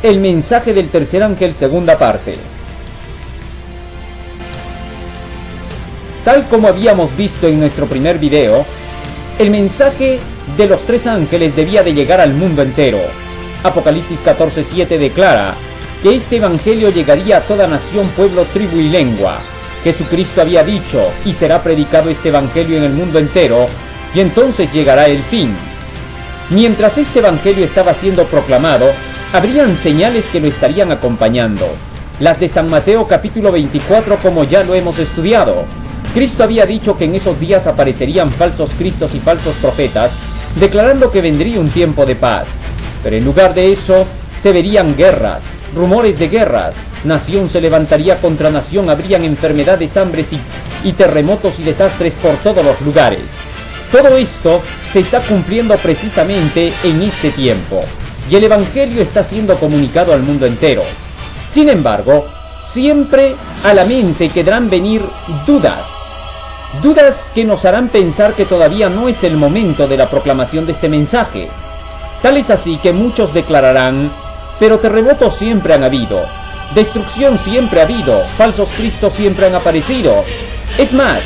El mensaje del tercer ángel, segunda parte. Tal como habíamos visto en nuestro primer video, el mensaje de los tres ángeles debía de llegar al mundo entero. Apocalipsis 14:7 declara que este evangelio llegaría a toda nación, pueblo, tribu y lengua. Jesucristo había dicho, y será predicado este evangelio en el mundo entero, y entonces llegará el fin. Mientras este evangelio estaba siendo proclamado, habrían señales que lo estarían acompañando. Las de San Mateo capítulo 24, como ya lo hemos estudiado. Cristo había dicho que en esos días aparecerían falsos cristos y falsos profetas, declarando que vendría un tiempo de paz. Pero en lugar de eso, se verían guerras, rumores de guerras, nación se levantaría contra nación, habrían enfermedades, hambres y terremotos y desastres por todos los lugares. Todo esto se está cumpliendo precisamente en este tiempo, y el evangelio está siendo comunicado al mundo entero. Sin embargo, siempre a la mente quedarán venir dudas que nos harán pensar que todavía no es el momento de la proclamación de este mensaje. Tal es así que muchos declararán: pero terremotos siempre han habido, destrucción siempre ha habido, falsos cristos siempre han aparecido. Es más,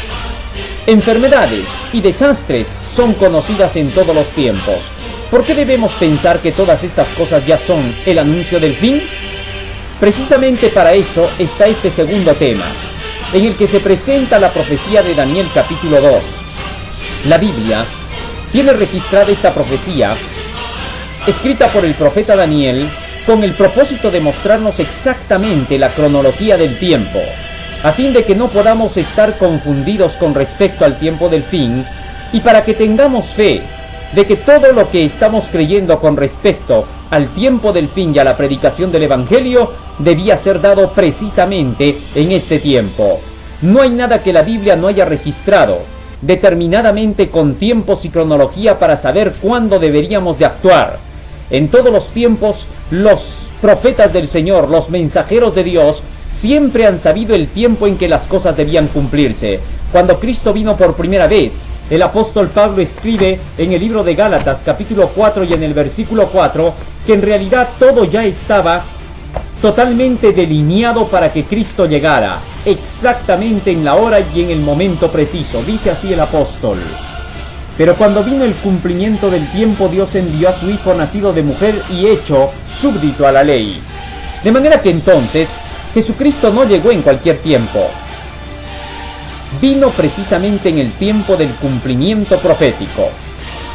enfermedades y desastres son conocidas en todos los tiempos. ¿Por qué debemos pensar que todas estas cosas ya son el anuncio del fin? Precisamente para eso está este segundo tema, en el que se presenta la profecía de Daniel capítulo 2. La Biblia tiene registrada esta profecía, escrita por el profeta Daniel, con el propósito de mostrarnos exactamente la cronología del tiempo, a fin de que no podamos estar confundidos con respecto al tiempo del fin, y para que tengamos fe de que todo lo que estamos creyendo con respecto al tiempo del fin y a la predicación del Evangelio debía ser dado precisamente en este tiempo. No hay nada que la Biblia no haya registrado determinadamente con tiempos y cronología para saber cuándo deberíamos de actuar. En todos los tiempos, los profetas del Señor, los mensajeros de Dios, siempre han sabido el tiempo en que las cosas debían cumplirse. Cuando Cristo vino por primera vez, el apóstol Pablo escribe en el libro de Gálatas capítulo 4 y en el versículo 4 que en realidad todo ya estaba totalmente delineado para que Cristo llegara, exactamente en la hora y en el momento preciso. Dice así el apóstol: pero cuando vino el cumplimiento del tiempo, Dios envió a su Hijo nacido de mujer y hecho súbdito a la ley. De manera que entonces, Jesucristo no llegó en cualquier tiempo. Vino precisamente en el tiempo del cumplimiento profético.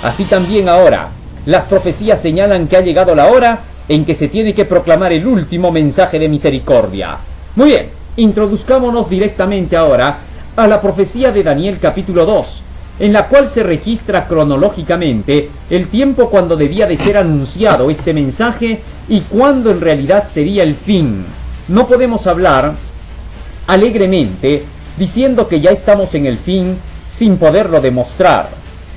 Así también ahora, las profecías señalan que ha llegado la hora en que se tiene que proclamar el último mensaje de misericordia. Muy bien, introduzcámonos directamente ahora a la profecía de Daniel capítulo 2, en la cual se registra cronológicamente el tiempo cuando debía de ser anunciado este mensaje y cuándo en realidad sería el fin. No podemos hablar alegremente diciendo que ya estamos en el fin sin poderlo demostrar.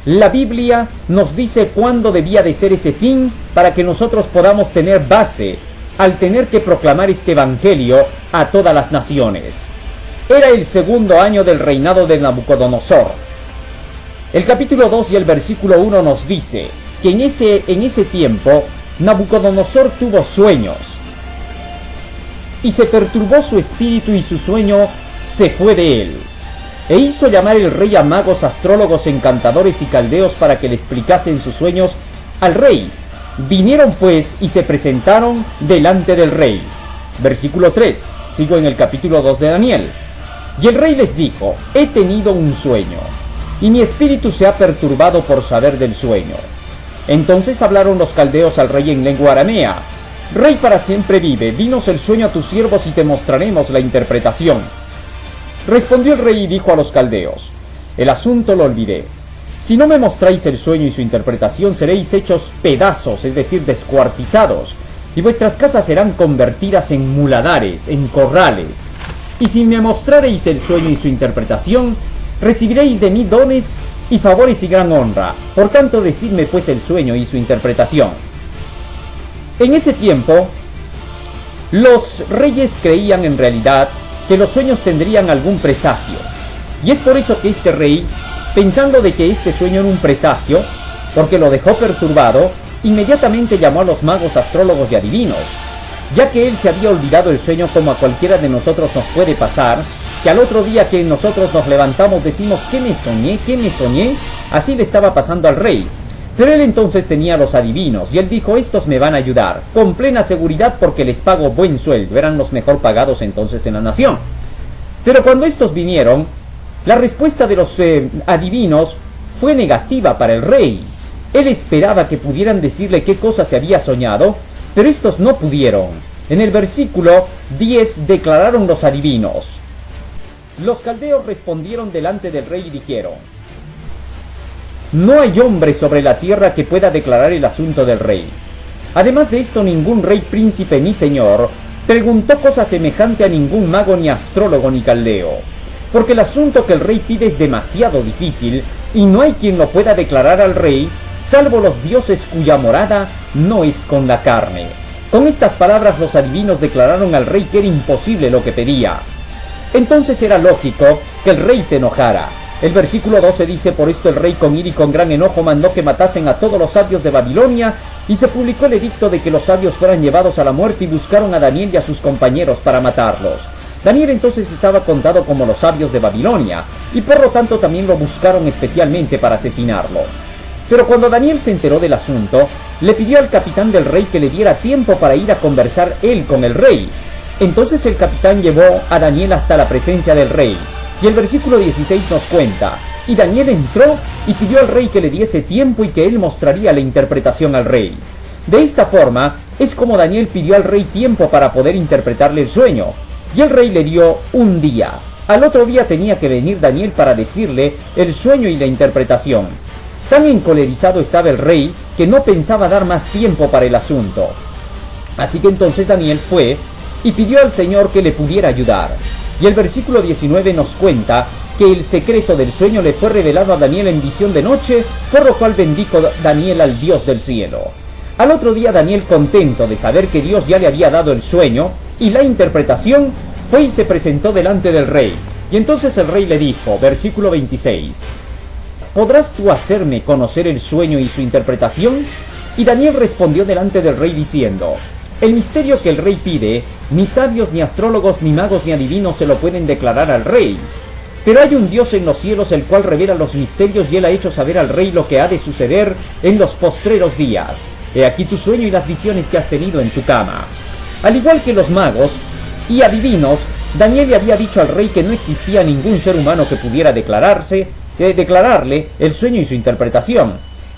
La Biblia nos dice cuándo debía de ser ese fin para que nosotros podamos tener base al tener que proclamar este evangelio a todas las naciones. Era el segundo año del reinado de Nabucodonosor. El capítulo 2 y el versículo 1 nos dice que en ese tiempo Nabucodonosor tuvo sueños y se perturbó su espíritu y su sueño se fue de él. E hizo llamar el rey a magos, astrólogos, encantadores y caldeos para que le explicasen sus sueños al rey. Vinieron pues y se presentaron delante del rey. Versículo 3, sigo en el capítulo 2 de Daniel. Y el rey les dijo: he tenido un sueño, y mi espíritu se ha perturbado por saber del sueño. Entonces hablaron los caldeos al rey en lengua aramea: Rey, para siempre vive, dinos el sueño a tus siervos y te mostraremos la interpretación. Respondió el rey y dijo a los caldeos: el asunto lo olvidé. Si no me mostráis el sueño y su interpretación, seréis hechos pedazos, es decir, descuartizados, y vuestras casas serán convertidas en muladares, en corrales. Y si me mostraréis el sueño y su interpretación, recibiréis de mí dones y favores y gran honra. Por tanto, decidme pues el sueño y su interpretación. En ese tiempo, los reyes creían en realidad que los sueños tendrían algún presagio. Y es por eso que este rey, pensando de que este sueño era un presagio, porque lo dejó perturbado, inmediatamente llamó a los magos, astrólogos y adivinos. ya que él se había olvidado el sueño, como a cualquiera de nosotros nos puede pasar, que al otro día que nosotros nos levantamos decimos: ¿qué me soñé? ¿Qué me soñé? Así le estaba pasando al rey. Pero él entonces tenía a los adivinos, y él dijo: estos me van a ayudar, con plena seguridad, porque les pago buen sueldo. Eran los mejor pagados entonces en la nación. Pero cuando estos vinieron, la respuesta de los adivinos fue negativa para el rey. Él esperaba que pudieran decirle qué cosa se había soñado, pero estos no pudieron. En el versículo 10 declararon los adivinos: los caldeos respondieron delante del rey y dijeron: no hay hombre sobre la tierra que pueda declarar el asunto del rey. Además de esto, ningún rey, príncipe ni señor preguntó cosa semejante a ningún mago, ni astrólogo, ni caldeo, porque el asunto que el rey pide es demasiado difícil, y no hay quien lo pueda declarar al rey, salvo los dioses cuya morada no es con la carne. Con estas palabras los adivinos declararon al rey que era imposible lo que pedía. Entonces era lógico que el rey se enojara. El versículo 12 dice: por esto el rey, con ira y con gran enojo, mandó que matasen a todos los sabios de Babilonia, y se publicó el edicto de que los sabios fueran llevados a la muerte, y buscaron a Daniel y a sus compañeros para matarlos. Daniel entonces estaba contado como los sabios de Babilonia, y por lo tanto también lo buscaron especialmente para asesinarlo. Pero cuando Daniel se enteró del asunto, le pidió al capitán del rey que le diera tiempo para ir a conversar él con el rey. Entonces el capitán llevó a Daniel hasta la presencia del rey. Y el versículo 16 nos cuenta: y Daniel entró y pidió al rey que le diese tiempo, y que él mostraría la interpretación al rey. De esta forma es como Daniel pidió al rey tiempo para poder interpretarle el sueño, y el rey le dio un día. Al otro día tenía que venir Daniel para decirle el sueño y la interpretación. Tan encolerizado estaba el rey que no pensaba dar más tiempo para el asunto. Así que entonces Daniel fue y pidió al Señor que le pudiera ayudar. Y el versículo 19 nos cuenta que el secreto del sueño le fue revelado a Daniel en visión de noche, por lo cual bendijo Daniel al Dios del cielo. Al otro día Daniel, contento de saber que Dios ya le había dado el sueño y la interpretación, fue y se presentó delante del rey. Y entonces el rey le dijo, versículo 26: ¿podrás tú hacerme conocer el sueño y su interpretación? Y Daniel respondió delante del rey diciendo: el misterio que el rey pide, ni sabios, ni astrólogos, ni magos, ni adivinos se lo pueden declarar al rey. Pero hay un Dios en los cielos, el cual revela los misterios, y él ha hecho saber al rey lo que ha de suceder en los postreros días. He aquí tu sueño y las visiones que has tenido en tu cama. Al igual que los magos y adivinos, Daniel le había dicho al rey que no existía ningún ser humano que pudiera declararle el sueño y su interpretación.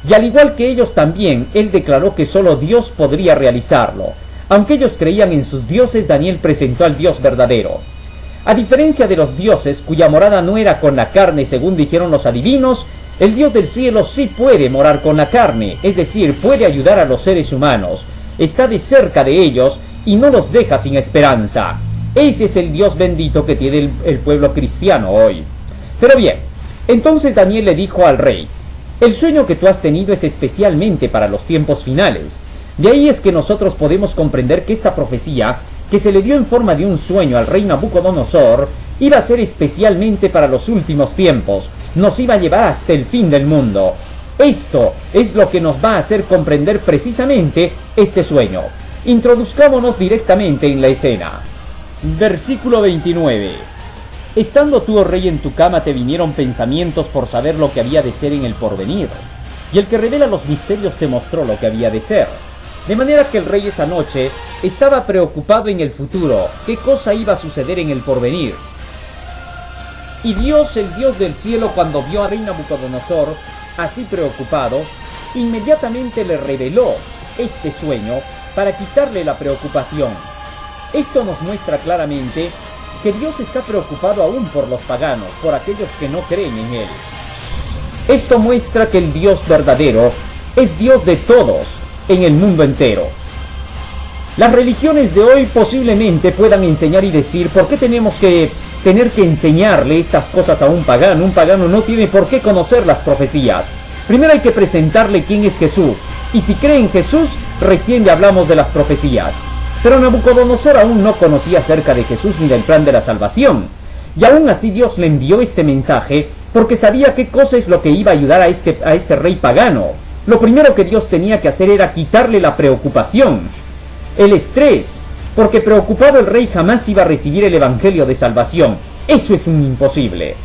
Y al igual que ellos también, él declaró que solo Dios podría realizarlo. Aunque ellos creían en sus dioses, Daniel presentó al Dios verdadero. A diferencia de los dioses, cuya morada no era con la carne, según dijeron los adivinos, el Dios del cielo sí puede morar con la carne, es decir, puede ayudar a los seres humanos, está de cerca de ellos y no los deja sin esperanza. Ese es el Dios bendito que tiene el pueblo cristiano hoy. Pero bien, entonces Daniel le dijo al rey: el sueño que tú has tenido es especialmente para los tiempos finales. De ahí es que nosotros podemos comprender que esta profecía, que se le dio en forma de un sueño al rey Nabucodonosor, iba a ser especialmente para los últimos tiempos, nos iba a llevar hasta el fin del mundo. Esto es lo que nos va a hacer comprender precisamente este sueño. Introduzcámonos directamente en la escena. Versículo 29. Estando tú, oh rey, en tu cama, te vinieron pensamientos por saber lo que había de ser en el porvenir, y el que revela los misterios te mostró lo que había de ser. De manera que el rey esa noche estaba preocupado en el futuro, qué cosa iba a suceder en el porvenir. Y Dios, el Dios del cielo, cuando vio a rey Nabucodonosor así preocupado, inmediatamente le reveló este sueño para quitarle la preocupación. Esto nos muestra claramente que Dios está preocupado aún por los paganos, por aquellos que no creen en Él. Esto muestra que el Dios verdadero es Dios de todos en el mundo entero. Las religiones de hoy posiblemente puedan enseñar y decir: ¿por qué tenemos que tener que enseñarle estas cosas a un pagano? Un pagano no tiene por qué conocer las profecías. Primero hay que presentarle quién es Jesús, y si cree en Jesús, recién le hablamos de las profecías. Pero Nabucodonosor aún no conocía acerca de Jesús ni del plan de la salvación. Y aún así Dios le envió este mensaje porque sabía qué cosa es lo que iba a ayudar a este rey pagano. Lo primero que Dios tenía que hacer era quitarle la preocupación, el estrés, porque preocupado el rey jamás iba a recibir el evangelio de salvación. Eso es un imposible.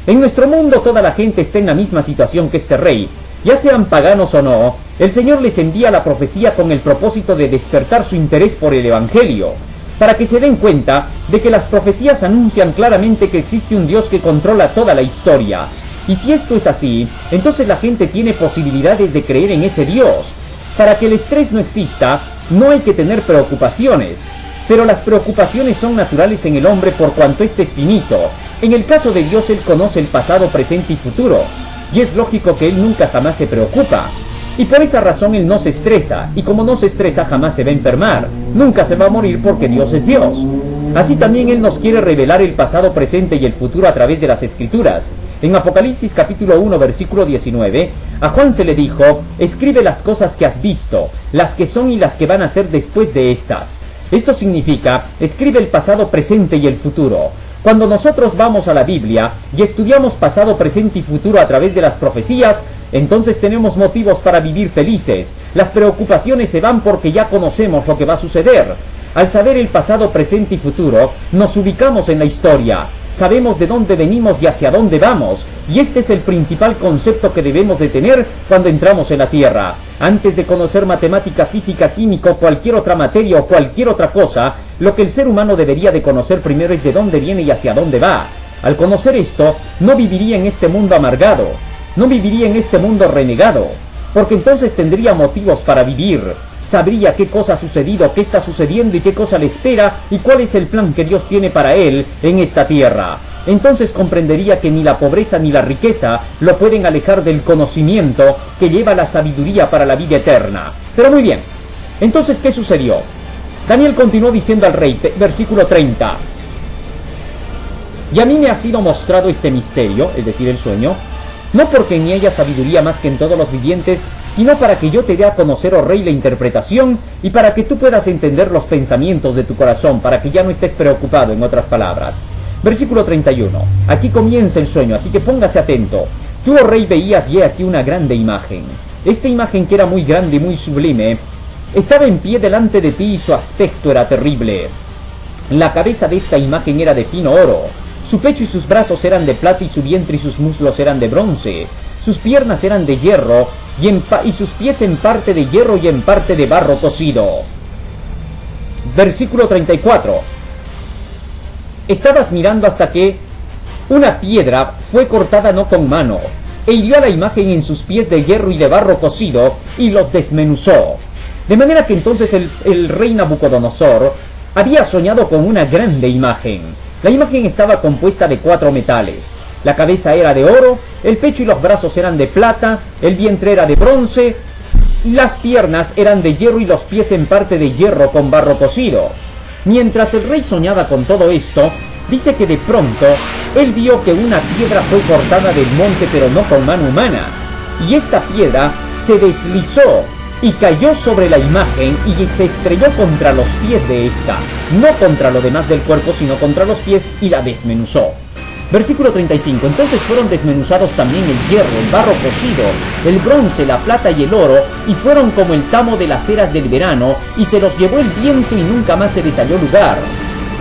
En nuestro mundo toda la gente está en la misma situación que este rey. Ya sean paganos o no, el Señor les envía la profecía con el propósito de despertar su interés por el evangelio, para que se den cuenta de que las profecías anuncian claramente que existe un Dios que controla toda la historia. Y si esto es así, entonces la gente tiene posibilidades de creer en ese Dios. Para que el estrés no exista, no hay que tener preocupaciones. Pero las preocupaciones son naturales en el hombre por cuanto éste es finito. En el caso de Dios, Él conoce el pasado, presente y futuro. Y es lógico que Él nunca jamás se preocupa. Y por esa razón Él no se estresa, y como no se estresa jamás se va a enfermar. Nunca se va a morir porque Dios es Dios. Así también Él nos quiere revelar el pasado, presente y el futuro a través de las Escrituras. En Apocalipsis capítulo 1 versículo 19, a Juan se le dijo: escribe las cosas que has visto, las que son y las que van a ser después de estas. Esto significa, escribe el pasado, presente y el futuro. Cuando nosotros vamos a la Biblia y estudiamos pasado, presente y futuro a través de las profecías, entonces tenemos motivos para vivir felices. Las preocupaciones se van porque ya conocemos lo que va a suceder. Al saber el pasado, presente y futuro, nos ubicamos en la historia. Sabemos de dónde venimos y hacia dónde vamos, y este es el principal concepto que debemos de tener cuando entramos en la Tierra. Antes de conocer matemática, física, química o cualquier otra materia o cualquier otra cosa, lo que el ser humano debería de conocer primero es de dónde viene y hacia dónde va. Al conocer esto, no viviría en este mundo amargado, no viviría en este mundo renegado, porque entonces tendría motivos para vivir. Sabría qué cosa ha sucedido, qué está sucediendo y qué cosa le espera y cuál es el plan que Dios tiene para él en esta tierra. Entonces comprendería que ni la pobreza ni la riqueza lo pueden alejar del conocimiento que lleva la sabiduría para la vida eterna. Pero muy bien, entonces ¿qué sucedió? Daniel continuó diciendo al rey, versículo 30. Y a mí me ha sido mostrado este misterio, es decir, el sueño, no porque en mí haya sabiduría más que en todos los vivientes, sino para que yo te dé a conocer, oh rey, la interpretación, y para que tú puedas entender los pensamientos de tu corazón, para que ya no estés preocupado, en otras palabras. Versículo 31. Aquí comienza el sueño, así que póngase atento. Tú, oh rey, veías y he aquí una grande imagen. Esta imagen, que era muy grande y muy sublime, estaba en pie delante de ti y su aspecto era terrible. La cabeza de esta imagen era de fino oro. Su pecho y sus brazos eran de plata y su vientre y sus muslos eran de bronce. Sus piernas eran de hierro y sus pies en parte de hierro y en parte de barro cocido. Versículo 34. Estabas mirando hasta que una piedra fue cortada no con mano, e hirió a la imagen en sus pies de hierro y de barro cocido y los desmenuzó. De manera que entonces el rey Nabucodonosor había soñado con una grande imagen. La imagen estaba compuesta de 4 metales. La cabeza era de oro, el pecho y los brazos eran de plata, el vientre era de bronce, las piernas eran de hierro y los pies en parte de hierro con barro cocido. Mientras el rey soñaba con todo esto, dice que de pronto él vio que una piedra fue cortada del monte, pero no con mano humana, y esta piedra se deslizó y cayó sobre la imagen y se estrelló contra los pies de esta, no contra lo demás del cuerpo, sino contra los pies, y la desmenuzó. Versículo 35. Entonces fueron desmenuzados también el hierro, el barro cocido, el bronce, la plata y el oro, y fueron como el tamo de las eras del verano, y se los llevó el viento y nunca más se les halló lugar,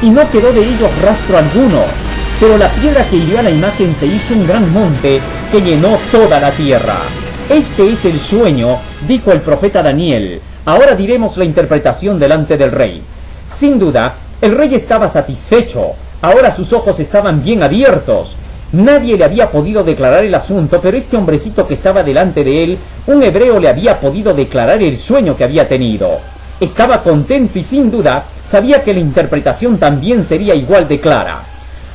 y no quedó de ellos rastro alguno. Pero la piedra que hirió a la imagen se hizo un gran monte que llenó toda la tierra. Este es el sueño, dijo el profeta Daniel. Ahora diremos la interpretación delante del rey. Sin duda, el rey estaba satisfecho. Ahora sus ojos estaban bien abiertos. Nadie le había podido declarar el asunto, pero este hombrecito que estaba delante de él, un hebreo, le había podido declarar el sueño que había tenido. Estaba contento y sin duda sabía que la interpretación también sería igual de clara.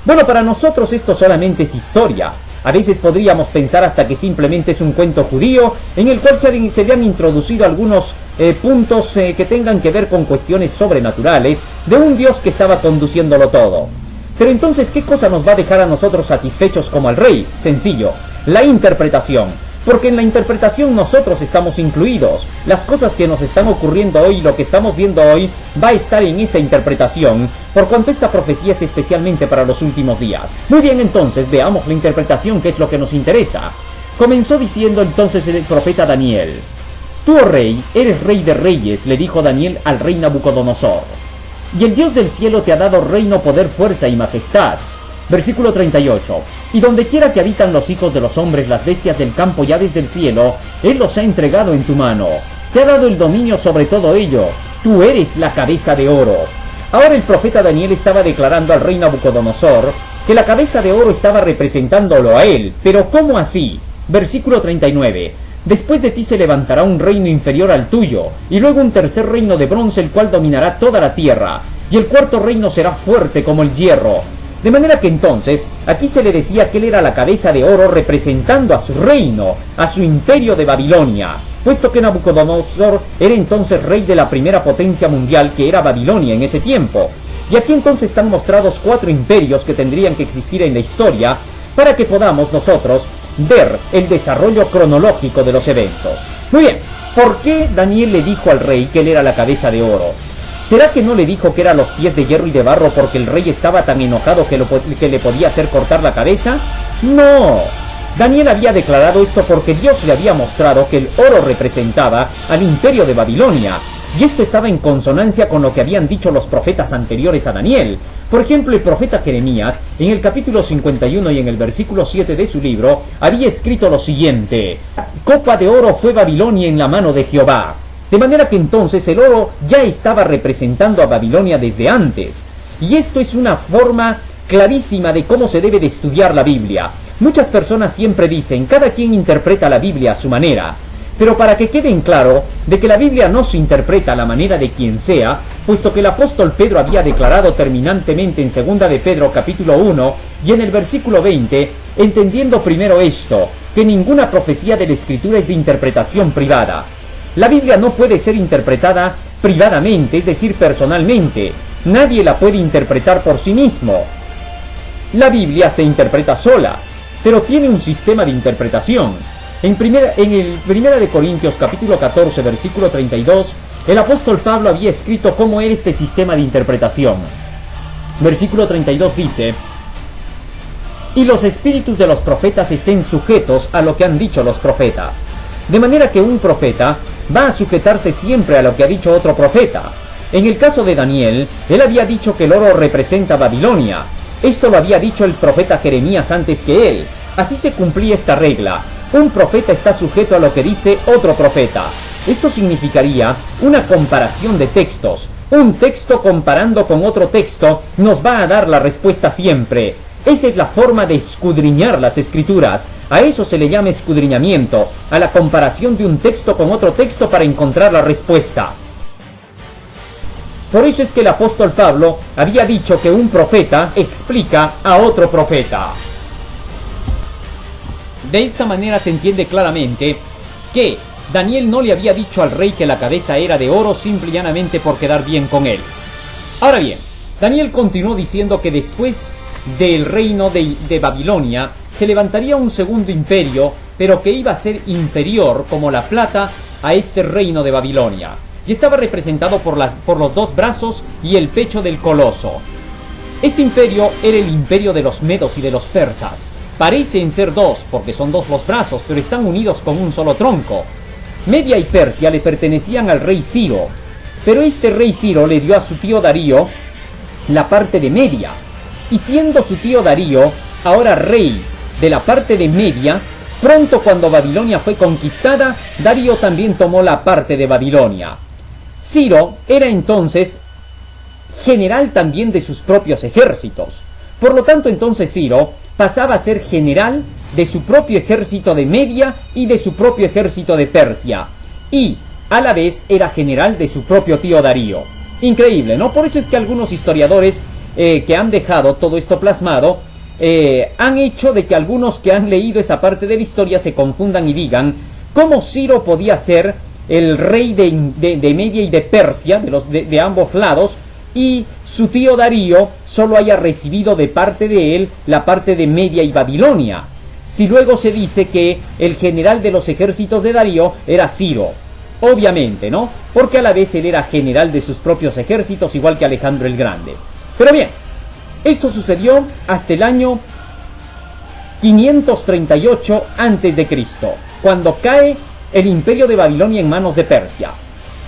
Bueno, para nosotros esto solamente es historia. A veces podríamos pensar hasta que simplemente es un cuento judío en el cual se le han introducido algunos puntos que tengan que ver con cuestiones sobrenaturales de un Dios que estaba conduciéndolo todo. Pero entonces, ¿qué cosa nos va a dejar a nosotros satisfechos como al rey? Sencillo, la interpretación. Porque en la interpretación nosotros estamos incluidos. Las cosas que nos están ocurriendo hoy, lo que estamos viendo hoy, va a estar en esa interpretación, por cuanto esta profecía es especialmente para los últimos días. Muy bien, entonces veamos la interpretación, que es lo que nos interesa. Comenzó diciendo entonces el profeta Daniel: Tú, oh rey, eres rey de reyes, le dijo Daniel al rey Nabucodonosor. y el Dios del cielo te ha dado reino, poder, fuerza y majestad. Versículo 38. Y donde quiera que habitan los hijos de los hombres, las bestias del campo y aves del cielo, Él los ha entregado en tu mano. Te ha dado el dominio sobre todo ello. Tú eres la cabeza de oro. Ahora el profeta Daniel estaba declarando al rey Nabucodonosor que la cabeza de oro estaba representándolo a él. Pero ¿cómo así? Versículo 39. Después de ti se levantará un reino inferior al tuyo, y luego un tercer reino de bronce, el cual dominará toda la tierra, y el cuarto reino será fuerte como el hierro. De manera que entonces, aquí se le decía que él era la cabeza de oro representando a su reino, a su imperio de Babilonia, puesto que Nabucodonosor era entonces rey de la primera potencia mundial, que era Babilonia en ese tiempo. Y aquí entonces están mostrados 4 imperios que tendrían que existir en la historia para que podamos nosotros ver el desarrollo cronológico de los eventos. Muy bien, ¿por qué Daniel le dijo al rey que él era la cabeza de oro? ¿Será que no le dijo que eran los pies de hierro y de barro porque el rey estaba tan enojado que le podía hacer cortar la cabeza? No. Daniel había declarado esto porque Dios le había mostrado que el oro representaba al imperio de Babilonia. Y esto estaba en consonancia con lo que habían dicho los profetas anteriores a Daniel. Por ejemplo, el profeta Jeremías, en el capítulo 51 y en el versículo 7 de su libro, había escrito lo siguiente: copa de oro fue Babilonia en la mano de Jehová. De manera que entonces el oro ya estaba representando a Babilonia desde antes. Y esto es una forma clarísima de cómo se debe de estudiar la Biblia. Muchas personas siempre dicen, cada quien interpreta la Biblia a su manera. Pero para que quede en claro de que la Biblia no se interpreta a la manera de quien sea, puesto que el apóstol Pedro había declarado terminantemente en 2 de Pedro capítulo 1 y en el versículo 20, entendiendo primero esto, que ninguna profecía de la Escritura es de interpretación privada. La Biblia no puede ser interpretada privadamente, es decir, personalmente. Nadie la puede interpretar por sí mismo. La Biblia se interpreta sola, pero tiene un sistema de interpretación. En Primera de Corintios capítulo 14 versículo 32, el apóstol Pablo había escrito cómo era este sistema de interpretación. Versículo 32 dice: y los espíritus de los profetas estén sujetos a lo que han dicho los profetas. De manera que un profeta va a sujetarse siempre a lo que ha dicho otro profeta. En el caso de Daniel, él había dicho que el oro representa Babilonia. Esto lo había dicho el profeta Jeremías antes que él. Así se cumplía esta regla. Un profeta está sujeto a lo que dice otro profeta. Esto significaría una comparación de textos. Un texto comparando con otro texto nos va a dar la respuesta siempre. Esa es la forma de escudriñar las Escrituras. A eso se le llama escudriñamiento, a la comparación de un texto con otro texto para encontrar la respuesta. Por eso es que el apóstol Pablo había dicho que un profeta explica a otro profeta. De esta manera se entiende claramente que Daniel no le había dicho al rey que la cabeza era de oro simple y llanamente por quedar bien con él. Ahora bien, Daniel continuó diciendo que después del reino de Babilonia se levantaría un segundo imperio, pero que iba a ser inferior como la plata a este reino de Babilonia, y estaba representado por los 2 brazos y el pecho del coloso. Este imperio era el imperio de los medos y de los persas. Parecen ser 2 porque son 2 los brazos, pero están unidos con un solo tronco. Media y Persia le pertenecían al rey Ciro, pero este rey Ciro le dio a su tío Darío la parte de Media. Y siendo su tío Darío ahora rey de la parte de Media, pronto cuando Babilonia fue conquistada, Darío también tomó la parte de Babilonia. Ciro era entonces general también de sus propios ejércitos. Por lo tanto, entonces Ciro pasaba a ser general de su propio ejército de Media y de su propio ejército de Persia. Y a la vez era general de su propio tío Darío. Increíble, ¿no? Por eso es que algunos historiadores que han dejado todo esto plasmado han hecho de que algunos que han leído esa parte de la historia se confundan y digan cómo Ciro podía ser el rey de Media y de Persia, de ambos lados, y su tío Darío solo haya recibido de parte de él la parte de Media y Babilonia, si luego se dice que el general de los ejércitos de Darío era Ciro. Obviamente, ¿no? Porque a la vez él era general de sus propios ejércitos, igual que Alejandro el Grande. Pero bien, esto sucedió hasta el año 538 a.C., cuando cae el imperio de Babilonia en manos de Persia.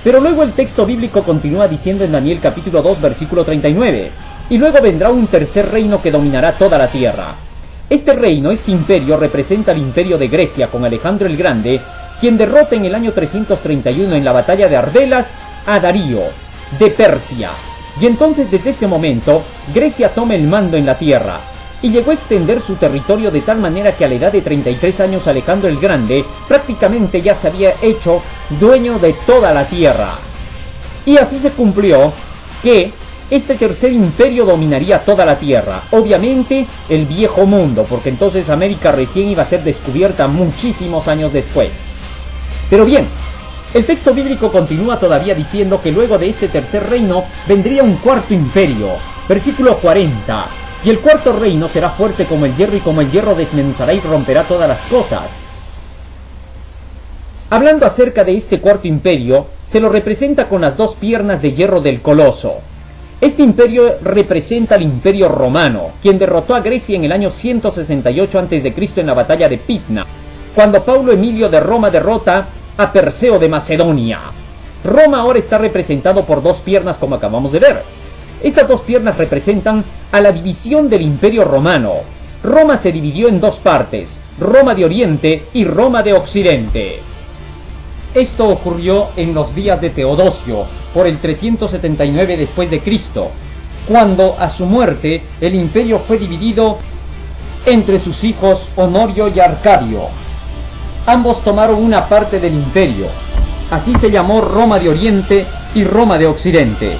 Pero luego el texto bíblico continúa diciendo en Daniel capítulo 2 versículo 39, y luego vendrá un tercer reino que dominará toda la tierra. Este reino, este imperio, representa el imperio de Grecia con Alejandro el Grande, quien derrota en el año 331 en la batalla de Ardelas a Darío de Persia. Y entonces desde ese momento Grecia toma el mando en la tierra y llegó a extender su territorio de tal manera que a la edad de 33 años Alejandro el Grande prácticamente ya se había hecho dueño de toda la tierra. Y así se cumplió que este tercer imperio dominaría toda la tierra, obviamente el viejo mundo, porque entonces América recién iba a ser descubierta muchísimos años después. Pero bien, el texto bíblico continúa todavía diciendo que luego de este tercer reino vendría un cuarto imperio, versículo 40, y el cuarto reino será fuerte como el hierro y como el hierro desmenuzará y romperá todas las cosas. Hablando acerca de este cuarto imperio, se lo representa con las dos piernas de hierro del coloso. Este imperio representa al imperio romano, quien derrotó a Grecia en el año 168 a.C. en la batalla de Pitna, cuando Paulo Emilio de Roma derrota a Perseo de Macedonia. Roma ahora está representado por dos piernas como acabamos de ver. Estas dos piernas representan a la división del imperio romano. Roma se dividió en dos partes, Roma de Oriente y Roma de Occidente. Esto ocurrió en los días de Teodosio, por el 379 después de Cristo, cuando a su muerte el imperio fue dividido entre sus hijos Honorio y Arcadio. Ambos tomaron una parte del imperio. Así se llamó Roma de Oriente y Roma de Occidente.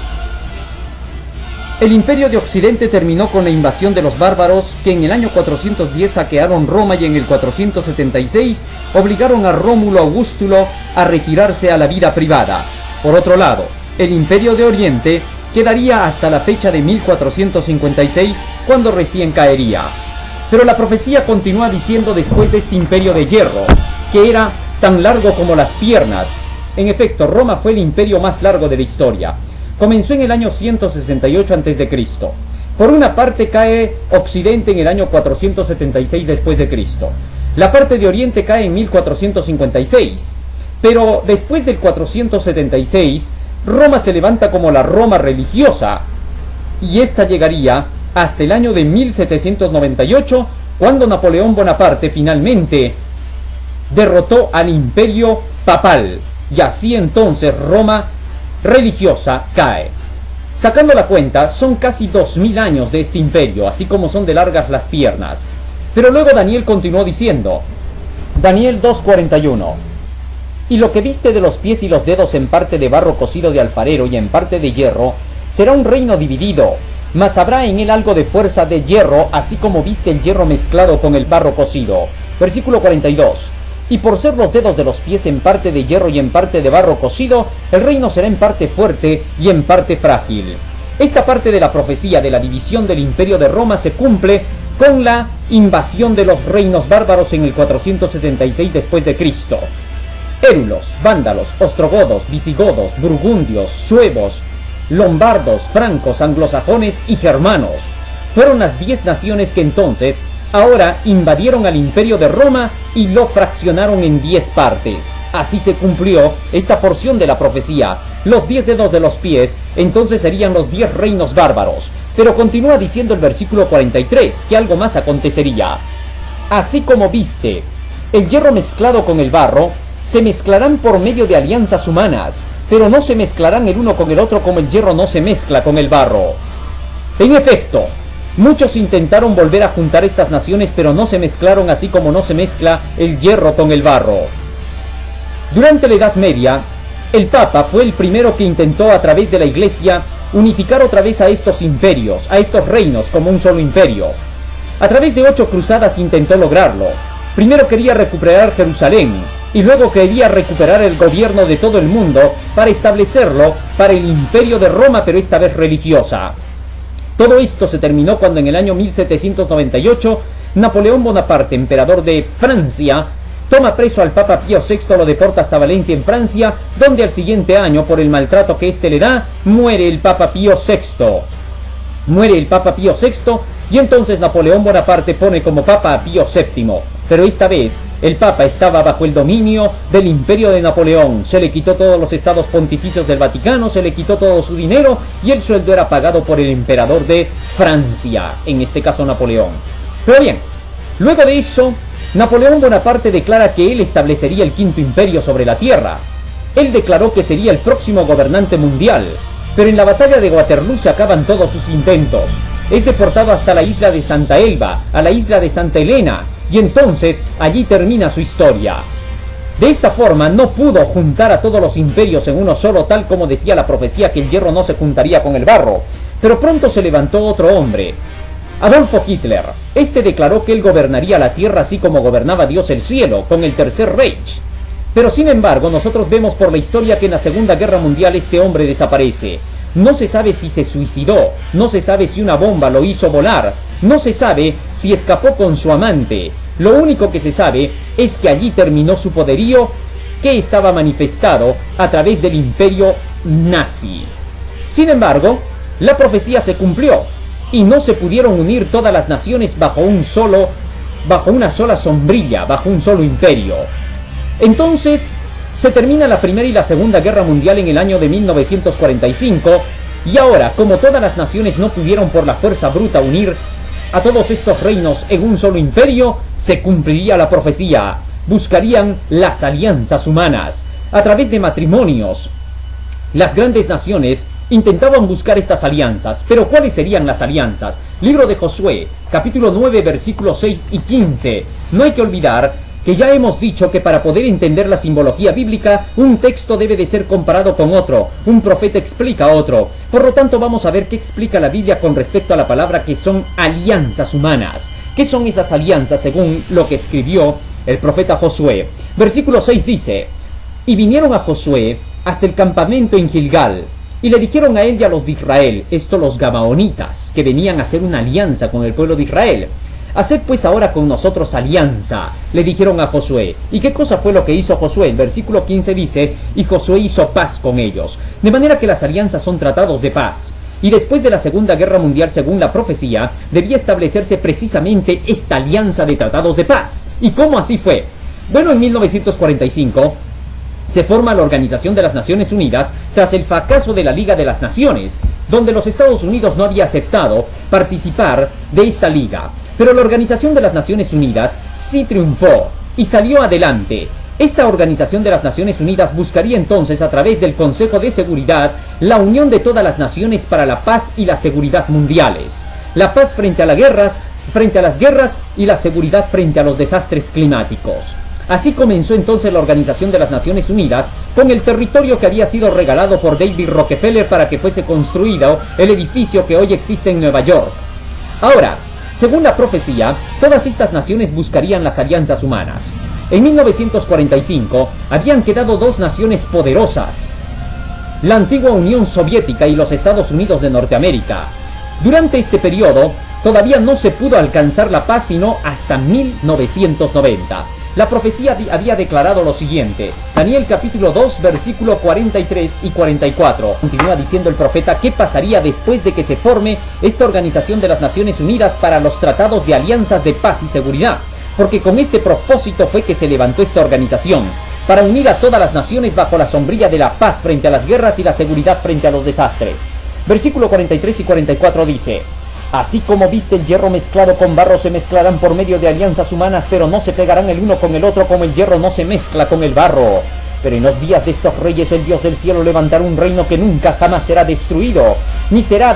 El imperio de Occidente terminó con la invasión de los bárbaros, que en el año 410 saquearon Roma y en el 476 obligaron a Rómulo Augustulo a retirarse a la vida privada. Por otro lado, el imperio de Oriente quedaría hasta la fecha de 1456, cuando recién caería. Pero la profecía continúa diciendo después de este imperio de hierro, que era tan largo como las piernas. En efecto, Roma fue el imperio más largo de la historia. Comenzó en el año 168 a.C. Por una parte cae Occidente en el año 476 después de Cristo. La parte de Oriente cae en 1456. Pero después del 476, Roma se levanta como la Roma religiosa, y esta llegaría hasta el año de 1798, cuando Napoleón Bonaparte finalmente derrotó al imperio papal, y así entonces Roma religiosa cae. Sacando la cuenta, son casi 2000 años de este imperio, así como son de largas las piernas. Pero luego Daniel continuó diciendo, Daniel 2:41, y lo que viste de los pies y los dedos en parte de barro cocido de alfarero y en parte de hierro, será un reino dividido, mas habrá en él algo de fuerza de hierro, así como viste el hierro mezclado con el barro cocido. Versículo 42. Y por ser los dedos de los pies en parte de hierro y en parte de barro cocido, el reino será en parte fuerte y en parte frágil. Esta parte de la profecía de la división del imperio de Roma se cumple con la invasión de los reinos bárbaros en el 476 después de Cristo. Érulos, vándalos, ostrogodos, visigodos, burgundios, suevos, lombardos, francos, anglosajones y germanos fueron las 10 naciones que entonces ahora invadieron al imperio de Roma y lo fraccionaron en 10 partes. Así se cumplió esta porción de la profecía. Los 10 dedos de los pies entonces serían los 10 reinos bárbaros. Pero continúa diciendo el versículo 43 que algo más acontecería. Así como viste el hierro mezclado con el barro, se mezclarán por medio de alianzas humanas, pero no se mezclarán el uno con el otro como el hierro no se mezcla con el barro. En efecto, muchos intentaron volver a juntar estas naciones, pero no se mezclaron así como no se mezcla el hierro con el barro. Durante la Edad Media, el Papa fue el primero que intentó a través de la Iglesia unificar otra vez a estos imperios, a estos reinos como un solo imperio. A través de 8 cruzadas intentó lograrlo. Primero quería recuperar Jerusalén, y luego quería recuperar el gobierno de todo el mundo para establecerlo para el imperio de Roma, pero esta vez religiosa. Todo esto se terminó cuando en el año 1798 Napoleón Bonaparte, emperador de Francia, toma preso al Papa Pío VI, lo deporta hasta Valencia en Francia, donde al siguiente año, por el maltrato que éste le da, muere el Papa Pío VI. Muere el Papa Pío VI y entonces Napoleón Bonaparte pone como papa a Pío VII, pero esta vez el papa estaba bajo el dominio del imperio de Napoleón. Se le quitó todos los estados pontificios del Vaticano, se le quitó todo su dinero y el sueldo era pagado por el emperador de Francia, en este caso Napoleón. Pero bien, luego de eso, Napoleón Bonaparte declara que él establecería el quinto imperio sobre la tierra. Él declaró que sería el próximo gobernante mundial, pero en la batalla de Waterloo se acaban todos sus intentos. Es deportado hasta la isla de Santa Elba, a la isla de Santa Elena, y entonces allí termina su historia. De esta forma no pudo juntar a todos los imperios en uno solo, tal como decía la profecía que el hierro no se juntaría con el barro. Pero pronto se levantó otro hombre, Adolfo Hitler. Este declaró que él gobernaría la tierra así como gobernaba Dios el cielo, con el Tercer Reich. Pero sin embargo, nosotros vemos por la historia que en la Segunda Guerra Mundial este hombre desaparece. No se sabe si se suicidó, no se sabe si una bomba lo hizo volar, no se sabe si escapó con su amante. Lo único que se sabe es que allí terminó su poderío, que estaba manifestado a través del imperio nazi. Sin embargo, la profecía se cumplió y no se pudieron unir todas las naciones bajo una sola sombrilla, bajo un solo imperio. Entonces se termina la Primera y la Segunda Guerra Mundial en el año de 1945, y ahora, como todas las naciones no pudieron por la fuerza bruta unir a todos estos reinos en un solo imperio, se cumpliría la profecía. Buscarían las alianzas humanas a través de matrimonios. Las grandes naciones intentaban buscar estas alianzas, pero ¿cuáles serían las alianzas? Libro de Josué, capítulo 9, versículos 6 y 15. No hay que olvidar que ya hemos dicho que para poder entender la simbología bíblica, un texto debe de ser comparado con otro, un profeta explica otro. Por lo tanto, vamos a ver qué explica la Biblia con respecto a la palabra que son alianzas humanas. ¿Qué son esas alianzas según lo que escribió el profeta Josué? Versículo 6 dice: y vinieron a Josué hasta el campamento en Gilgal, y le dijeron a él y a los de Israel, esto los gabaonitas, que venían a hacer una alianza con el pueblo de Israel: haced pues ahora con nosotros alianza, le dijeron a Josué. ¿Y qué cosa fue lo que hizo Josué? El versículo 15 dice: y Josué hizo paz con ellos. De manera que las alianzas son tratados de paz. Y después de la Segunda Guerra Mundial, según la profecía, debía establecerse precisamente esta alianza de tratados de paz. ¿Y cómo así fue? Bueno, en 1945 se forma la Organización de las Naciones Unidas tras el fracaso de la Liga de las Naciones, donde los Estados Unidos no había aceptado participar de esta liga. Pero la Organización de las Naciones Unidas sí triunfó y salió adelante. Esta Organización de las Naciones Unidas buscaría entonces, a través del Consejo de Seguridad, la unión de todas las naciones para la paz y la seguridad mundiales. La paz frente a las guerras y la seguridad frente a los desastres climáticos. Así comenzó entonces la Organización de las Naciones Unidas, con el territorio que había sido regalado por David Rockefeller para que fuese construido el edificio que hoy existe en Nueva York. Ahora, según la profecía, todas estas naciones buscarían las alianzas humanas. En 1945 habían quedado dos naciones poderosas, la antigua Unión Soviética y los Estados Unidos de Norteamérica. Durante este periodo todavía no se pudo alcanzar la paz sino hasta 1990. La profecía había declarado lo siguiente: Daniel capítulo 2 versículo 43 y 44. Continúa diciendo el profeta qué pasaría después de que se forme esta Organización de las Naciones Unidas para los tratados de alianzas de paz y seguridad, porque con este propósito fue que se levantó esta organización, para unir a todas las naciones bajo la sombrilla de la paz frente a las guerras y la seguridad frente a los desastres. Versículo 43 y 44 dice: así como viste el hierro mezclado con barro, se mezclarán por medio de alianzas humanas, pero no se pegarán el uno con el otro, como el hierro no se mezcla con el barro. Pero en los días de estos reyes el Dios del cielo levantará un reino que nunca jamás será destruido, ni será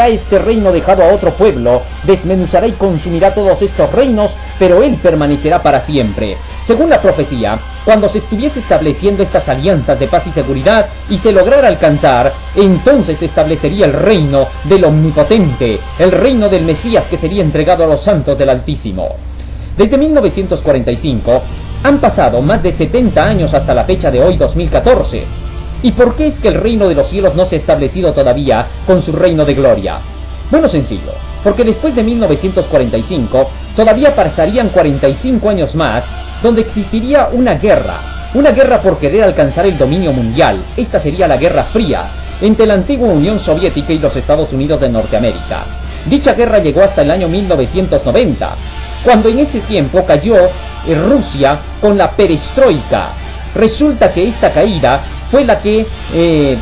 este reino dejado a otro pueblo. Desmenuzará y consumirá todos estos reinos, pero él permanecerá para siempre. Según la profecía, cuando se estuviese estableciendo estas alianzas de paz y seguridad y se lograra alcanzar, entonces se establecería el reino del Omnipotente, el reino del Mesías que sería entregado a los santos del Altísimo. Desde 1945 han pasado más de 70 años hasta la fecha de hoy, 2014. ¿Y por qué es que el reino de los cielos no se ha establecido todavía con su reino de gloria? Bueno, sencillo, porque después de 1945 todavía pasarían 45 años más donde existiría una guerra por querer alcanzar el dominio mundial. Esta sería la Guerra Fría entre la antigua Unión Soviética y los Estados Unidos de Norteamérica. Dicha guerra llegó hasta el año 1990, cuando en ese tiempo cayó Rusia con la perestroika. Resulta que esta caída fue la que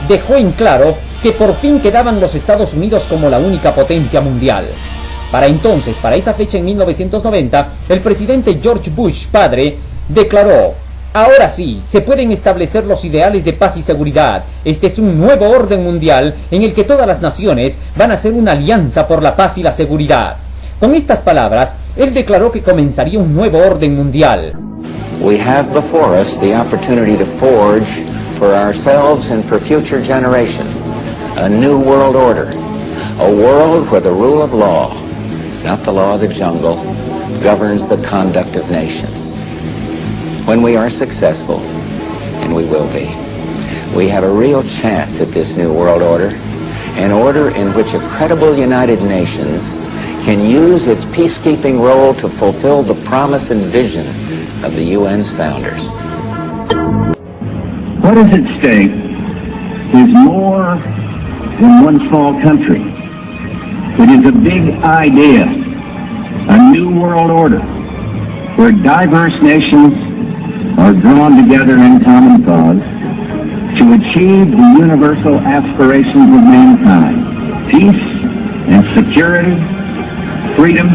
dejó en claro que por fin quedaban los Estados Unidos como la única potencia mundial. Para entonces, para esa fecha en 1990, el presidente George Bush padre declaró: ahora sí, se pueden establecer los ideales de paz y seguridad. Este es un nuevo orden mundial en el que todas las naciones van a hacer una alianza por la paz y la seguridad. Con estas palabras, él declaró que comenzaría un nuevo orden mundial. We have before us the opportunity to forge for ourselves and for future generations a new world order, a world where the rule of law, not the law of the jungle, governs the conduct of nations. When we are successful, and we will be, we have a real chance at this new world order, an order in which a credible United Nations can use its peacekeeping role to fulfill the promise and vision of the UN's founders. What is at stake is more than one small country. It is a big idea, a new world order, where diverse nations are drawn together in common cause to achieve the universal aspirations of mankind: peace and security, freedom,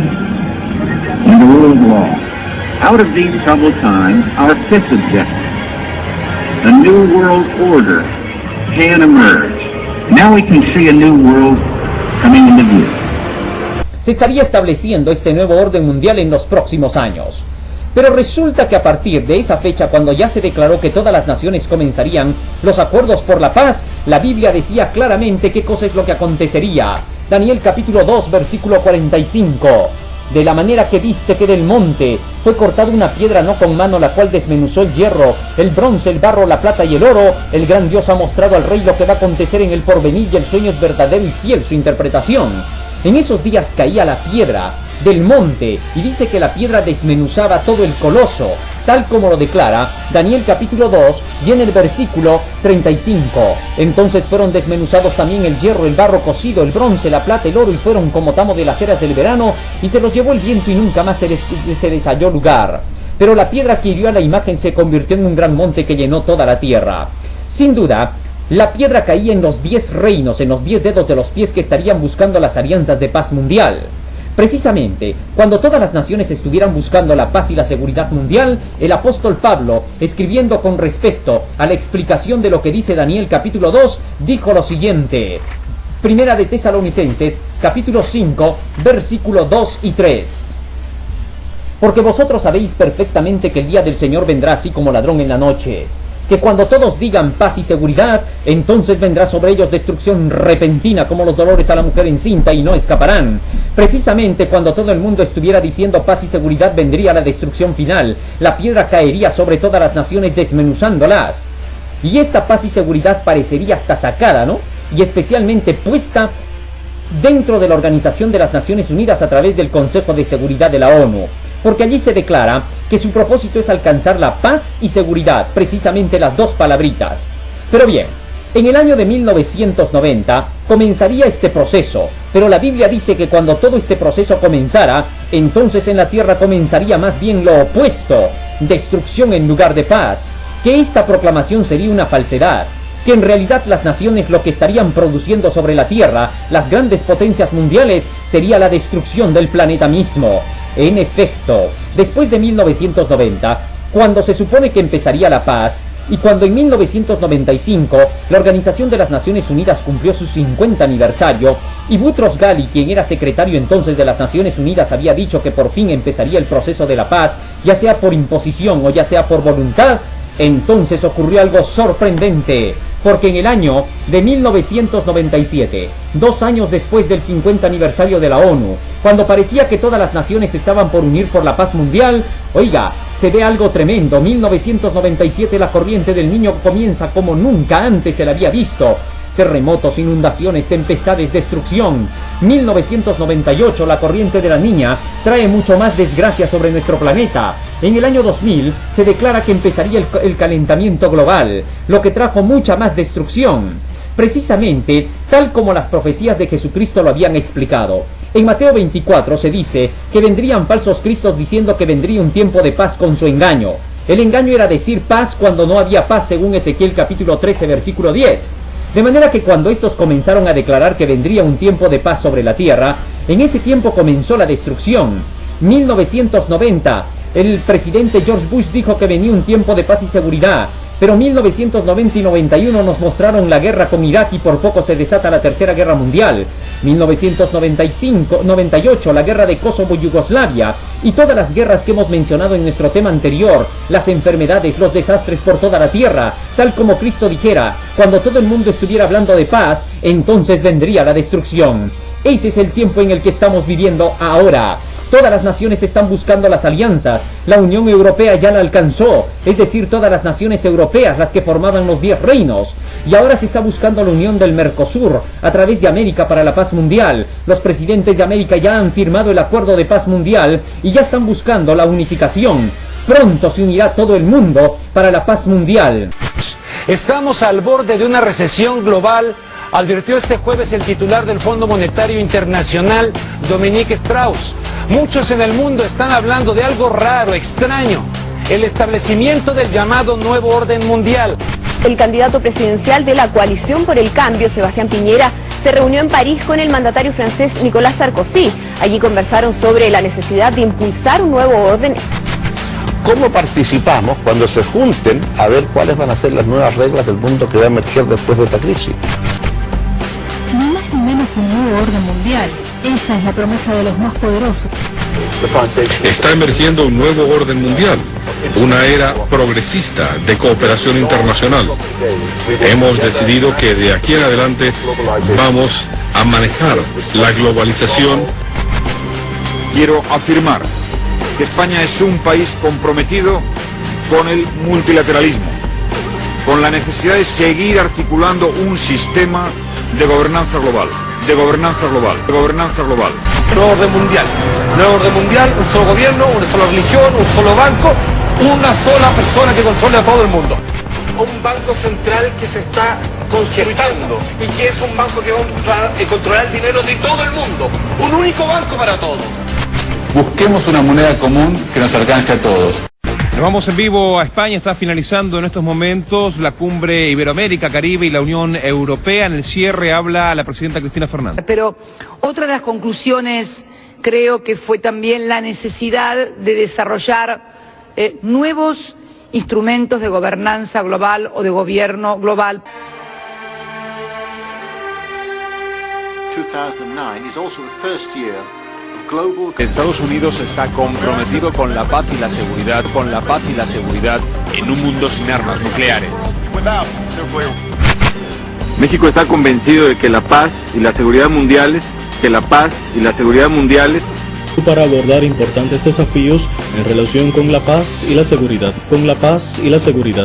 and the rule of law. Out of these troubled times, our fifth objective, a new world order, can emerge. Now we can see a new world coming into view. Se estaría estableciendo este nuevo orden mundial en los próximos años. Pero resulta que a partir de esa fecha, cuando ya se declaró que todas las naciones comenzarían los acuerdos por la paz, la Biblia decía claramente qué cosa es lo que acontecería. Daniel capítulo 2, versículo 45. De la manera que viste que del monte fue cortada una piedra no con mano, la cual desmenuzó el hierro, el bronce, el barro, la plata y el oro, el gran Dios ha mostrado al rey lo que va a acontecer en el porvenir, y el sueño es verdadero y fiel su interpretación. En esos días caía la piedra del monte, y dice que la piedra desmenuzaba todo el coloso, tal como lo declara Daniel capítulo 2 y en el versículo 35. Entonces fueron desmenuzados también el hierro, el barro cocido, el bronce, la plata, el oro, y fueron como tamo de las eras del verano, y se los llevó el viento y nunca más se les halló lugar. Pero la piedra que hirió a la imagen se convirtió en un gran monte que llenó toda la tierra. Sin duda, la piedra caía en los 10 reinos, en los 10 dedos de los pies que estarían buscando las alianzas de paz mundial. Precisamente, cuando todas las naciones estuvieran buscando la paz y la seguridad mundial, el apóstol Pablo, escribiendo con respecto a la explicación de lo que dice Daniel capítulo 2, dijo lo siguiente. Primera de Tesalonicenses, capítulo 5, versículo 2 y 3. Porque vosotros sabéis perfectamente que el día del Señor vendrá así como ladrón en la noche, que cuando todos digan paz y seguridad, entonces vendrá sobre ellos destrucción repentina como los dolores a la mujer encinta, y no escaparán. Precisamente cuando todo el mundo estuviera diciendo paz y seguridad, vendría la destrucción final. La piedra caería sobre todas las naciones desmenuzándolas. Y esta paz y seguridad parecería hasta sacada, ¿no? Y especialmente puesta dentro de la Organización de las Naciones Unidas a través del Consejo de Seguridad de la ONU. Porque allí se declara que su propósito es alcanzar la paz y seguridad, precisamente las dos palabritas. Pero bien, en el año de 1990 comenzaría este proceso, pero la Biblia dice que cuando todo este proceso comenzara, entonces en la tierra comenzaría más bien lo opuesto, destrucción en lugar de paz, que esta proclamación sería una falsedad, que en realidad las naciones lo que estarían produciendo sobre la tierra, las grandes potencias mundiales, sería la destrucción del planeta mismo. En efecto, después de 1990, cuando se supone que empezaría la paz, y cuando en 1995 la Organización de las Naciones Unidas cumplió su 50 aniversario, y Boutros Ghali, quien era secretario entonces de las Naciones Unidas, había dicho que por fin empezaría el proceso de la paz, ya sea por imposición o ya sea por voluntad, entonces ocurrió algo sorprendente. Porque en el año de 1997, 2 años después del 50 aniversario de la ONU, cuando parecía que todas las naciones estaban por unir por la paz mundial, oiga, se ve algo tremendo. 1997, la corriente del Niño comienza como nunca antes se la había visto. Terremotos, inundaciones, tempestades, destrucción. 1998, la corriente de la Niña trae mucho más desgracia sobre nuestro planeta. En el año 2000 se declara que empezaría el calentamiento global, lo que trajo mucha más destrucción. Precisamente tal como las profecías de Jesucristo lo habían explicado. En Mateo 24 se dice que vendrían falsos cristos diciendo que vendría un tiempo de paz con su engaño. El engaño era decir paz cuando no había paz, según Ezequiel capítulo 13 versículo 10. De manera que cuando estos comenzaron a declarar que vendría un tiempo de paz sobre la tierra, en ese tiempo comenzó la destrucción. 1990, el presidente George Bush dijo que venía un tiempo de paz y seguridad, pero 1990 y 91 nos mostraron la guerra con Irak y por poco se desata la Tercera Guerra Mundial. 1998, la guerra de Kosovo y Yugoslavia, y todas las guerras que hemos mencionado en nuestro tema anterior, las enfermedades, los desastres por toda la tierra, tal como Cristo dijera, cuando todo el mundo estuviera hablando de paz, entonces vendría la destrucción. Ese es el tiempo en el que estamos viviendo ahora. Todas las naciones están buscando las alianzas. La Unión Europea ya la alcanzó, es decir, todas las naciones europeas, las que formaban los 10 reinos. Y ahora se está buscando la unión del Mercosur, a través de América para la paz mundial. Los presidentes de América ya han firmado el acuerdo de paz mundial y ya están buscando la unificación. Pronto se unirá todo el mundo para la paz mundial. Estamos al borde de una recesión global, advirtió este jueves el titular del Fondo Monetario Internacional, Dominique Strauss. Muchos en el mundo están hablando de algo raro, extraño, el establecimiento del llamado nuevo orden mundial. El candidato presidencial de la Coalición por el Cambio, Sebastián Piñera, se reunió en París con el mandatario francés Nicolas Sarkozy. Allí conversaron sobre la necesidad de impulsar un nuevo orden. ¿Cómo participamos cuando se junten a ver cuáles van a ser las nuevas reglas del mundo que va a emerger después de esta crisis? Ni más ni menos que un nuevo orden mundial. Esa es la promesa de los más poderosos. Está emergiendo un nuevo orden mundial, una era progresista de cooperación internacional. Hemos decidido que de aquí en adelante vamos a manejar la globalización. Quiero afirmar que España es un país comprometido con el multilateralismo, con la necesidad de seguir articulando un sistema de gobernanza global, de gobernanza global, de gobernanza global. Nuevo orden mundial, un solo gobierno, una sola religión, un solo banco, una sola persona que controle a todo el mundo. Un banco central que se está construyendo y que es un banco que va a controlar el dinero de todo el mundo, un único banco para todos. Busquemos una moneda común que nos alcance a todos. Nos vamos en vivo a España, está finalizando en estos momentos la cumbre Iberoamérica, Caribe y la Unión Europea. En el cierre habla la presidenta Cristina Fernández. Pero otra de las conclusiones creo que fue también la necesidad de desarrollar nuevos instrumentos de gobernanza global o de gobierno global. 2009 is also the first year. Estados Unidos está comprometido con la paz y la seguridad, en un mundo sin armas nucleares. México está convencido de que la paz y la seguridad mundiales, para abordar importantes desafíos en relación con la paz y la seguridad,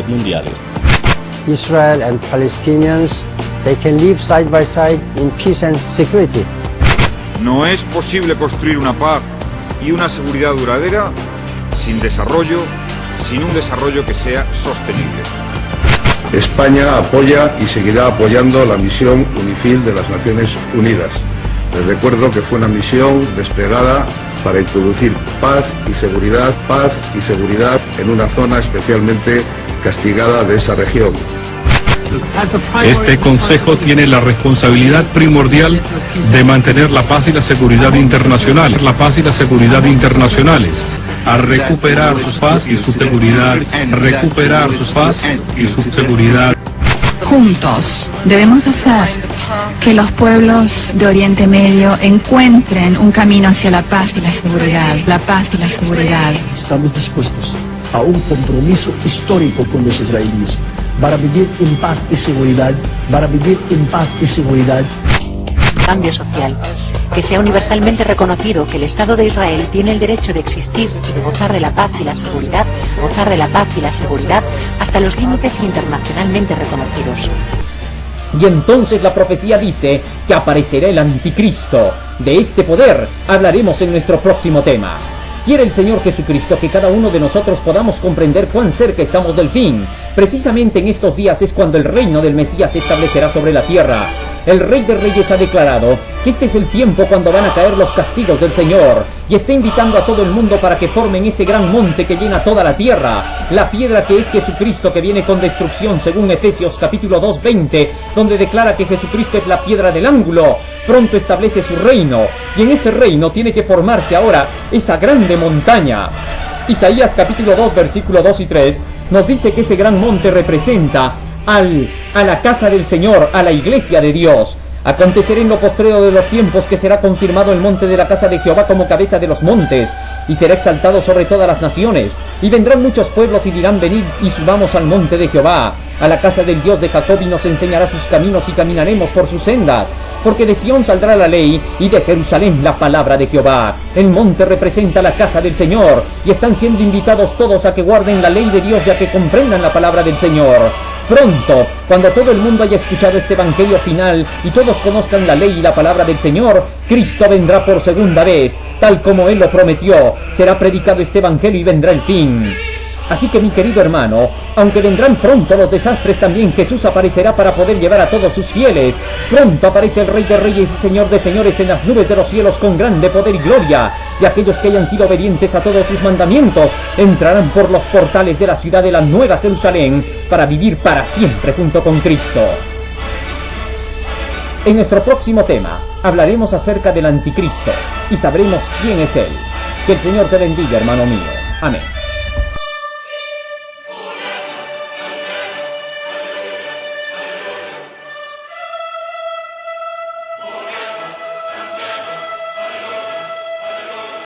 mundiales. Israel and Palestinians, they can live side by side in peace and security. No es posible construir una paz y una seguridad duradera sin un desarrollo que sea sostenible. España apoya y seguirá apoyando la misión UNIFIL de las Naciones Unidas. Les recuerdo que fue una misión desplegada para introducir paz y seguridad en una zona especialmente castigada de esa región. Este Consejo tiene la responsabilidad primordial de mantener la paz y la seguridad internacionales, a recuperar su paz y su seguridad, Juntos debemos hacer que los pueblos de Oriente Medio encuentren un camino hacia la paz y la seguridad, Estamos dispuestos a un compromiso histórico con los israelíes para vivir en paz y seguridad, Cambio social, que sea universalmente reconocido que el Estado de Israel tiene el derecho de existir y de gozar de la paz y la seguridad, hasta los límites internacionalmente reconocidos. Y entonces la profecía dice que aparecerá el anticristo. De este poder hablaremos en nuestro próximo tema. Quiere el Señor Jesucristo que cada uno de nosotros podamos comprender cuán cerca estamos del fin. Precisamente en estos días es cuando el reino del Mesías se establecerá sobre la tierra. el Rey de Reyes ha declarado que este es el tiempo cuando van a caer los castigos del Señor, y está invitando a todo el mundo para que formen ese gran monte que llena toda la tierra, la piedra que es Jesucristo, que viene con destrucción según Efesios capítulo 2, 20, donde declara que Jesucristo es la piedra del ángulo. Pronto establece su reino, y en ese reino tiene que formarse ahora esa grande montaña. Isaías capítulo 2, versículo 2 y 3 nos dice que ese gran monte representa a la casa del Señor, a la iglesia de Dios. Acontecerá en lo postrero de los tiempos que será confirmado el monte de la casa de Jehová como cabeza de los montes, y será exaltado sobre todas las naciones. Y vendrán muchos pueblos y dirán: venid y subamos al monte de Jehová, a la casa del Dios de Jacob, y nos enseñará sus caminos y caminaremos por sus sendas. Porque de Sión saldrá la ley y de Jerusalén la palabra de Jehová. El monte representa la casa del Señor, y están siendo invitados todos a que guarden la ley de Dios y a que comprendan la palabra del Señor. Pronto, cuando todo el mundo haya escuchado este evangelio final y todos conozcan la ley y la palabra del Señor, Cristo vendrá por segunda vez, tal como Él lo prometió. Será predicado este evangelio y vendrá el fin. Así que, mi querido hermano, aunque vendrán pronto los desastres, también Jesús aparecerá para poder llevar a todos sus fieles. Pronto aparece el Rey de Reyes y Señor de Señores en las nubes de los cielos con grande poder y gloria. Y aquellos que hayan sido obedientes a todos sus mandamientos entrarán por los portales de la ciudad de la Nueva Jerusalén para vivir para siempre junto con Cristo. En nuestro próximo tema hablaremos acerca del Anticristo y sabremos quién es Él. Que el Señor te bendiga, hermano mío. Amén.